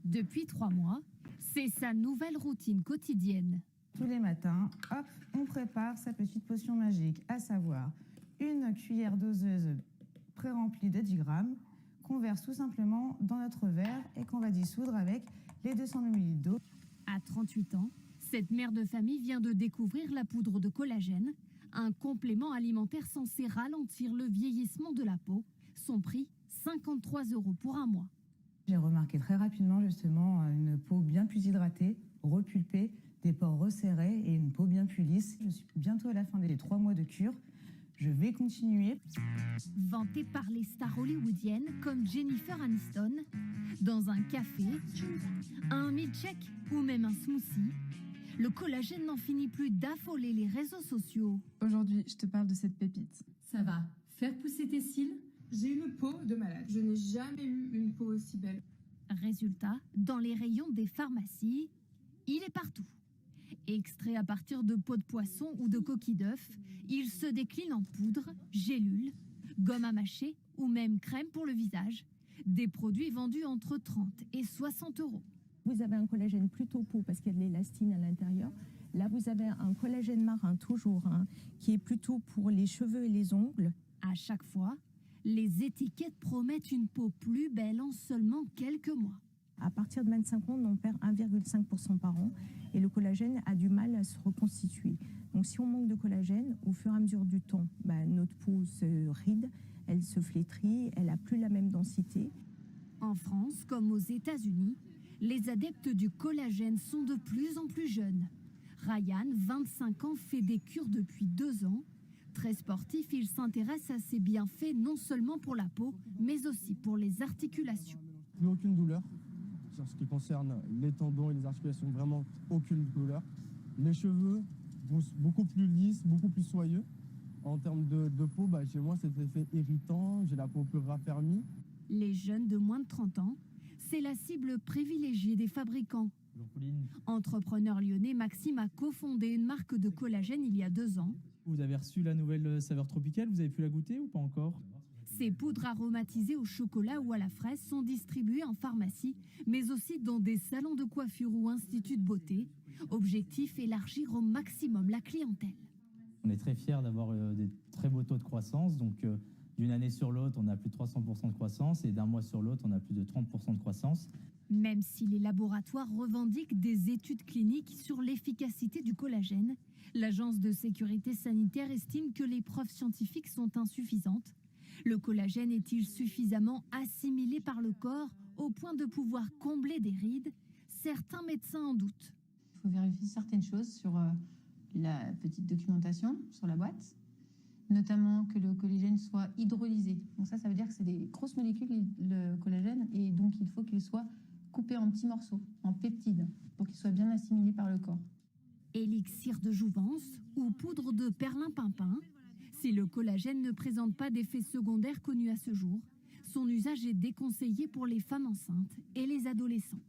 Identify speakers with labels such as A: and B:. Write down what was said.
A: Depuis 3 mois, c'est sa nouvelle routine quotidienne.
B: Tous les matins, hop, on prépare sa petite potion magique, à savoir une cuillère doseuse pré-remplie de 10 grammes qu'on verse tout simplement dans notre verre et qu'on va dissoudre avec les 200 ml d'eau.
A: À 38 ans, cette mère de famille vient de découvrir la poudre de collagène, un complément alimentaire censé ralentir le vieillissement de la peau. Son prix, 53 € pour un mois.
B: J'ai remarqué très rapidement justement une peau bien plus hydratée, repulpée, des pores resserrés et une peau bien plus lisse. Je suis bientôt à la fin des 3 mois de cure. Je vais continuer.
A: Vanté par les stars hollywoodiennes comme Jennifer Aniston, dans un café, un milkshake ou même un smoothie, le collagène n'en finit plus d'affoler les réseaux sociaux.
C: Aujourd'hui, je te parle de cette pépite.
D: Ça va faire pousser tes cils?
E: J'ai une peau de malade. Je n'ai jamais eu une peau aussi belle.
A: Résultat, dans les rayons des pharmacies, il est partout. Extrait à partir de peaux de poisson ou de coquilles d'œufs, il se décline en poudre, gélules, gomme à mâcher ou même crème pour le visage. Des produits vendus entre 30 et 60 €.
F: Vous avez un collagène plutôt peau parce qu'il y a de l'élastine à l'intérieur. Là, vous avez un collagène marin toujours, qui est plutôt pour les cheveux et les ongles.
A: À chaque fois, les étiquettes promettent une peau plus belle en seulement quelques mois.
F: À partir de 25 ans, on perd 1,5% par an et le collagène a du mal à se reconstituer. Donc si on manque de collagène, au fur et à mesure du temps, notre peau se ride, elle se flétrit, elle n'a plus la même densité.
A: En France, comme aux États-Unis, les adeptes du collagène sont de plus en plus jeunes. Ryan, 25 ans, fait des cures depuis 2 ans. Très sportif, il s'intéresse à ses bienfaits non seulement pour la peau, mais aussi pour les articulations.
G: Plus aucune douleur. Sur ce qui concerne les tendons et les articulations, vraiment aucune douleur. Les cheveux, beaucoup plus lisses, beaucoup plus soyeux. En termes de peau, chez moi, cet effet irritant, j'ai la peau plus raffermie.
A: Les jeunes de moins de 30 ans, c'est la cible privilégiée des fabricants. Entrepreneur lyonnais, Maxime a cofondé une marque de collagène il y a 2 ans.
H: Vous avez reçu la nouvelle saveur tropicale, vous avez pu la goûter ou pas encore?
A: Ces poudres aromatisées au chocolat ou à la fraise sont distribuées en pharmacie, mais aussi dans des salons de coiffure ou instituts de beauté. Objectif, élargir au maximum la clientèle.
H: On est très fiers d'avoir des très beaux taux de croissance. Donc, d'une année sur l'autre, on a plus de 300% de croissance et d'un mois sur l'autre, on a plus de 30% de croissance.
A: Même si les laboratoires revendiquent des études cliniques sur l'efficacité du collagène, l'Agence de sécurité sanitaire estime que les preuves scientifiques sont insuffisantes. Le collagène est-il suffisamment assimilé par le corps au point de pouvoir combler des rides? Certains médecins en doutent.
I: Il faut vérifier certaines choses sur la petite documentation sur la boîte, notamment que le collagène soit hydrolysé. Donc ça veut dire que c'est des grosses molécules, le collagène, et donc il faut qu'il soit coupé en petits morceaux, en peptides, pour qu'il soit bien assimilé par le corps.
A: Élixir de jouvence ou poudre de perlimpinpin. Si le collagène ne présente pas d'effets secondaires connus à ce jour, son usage est déconseillé pour les femmes enceintes et les adolescents.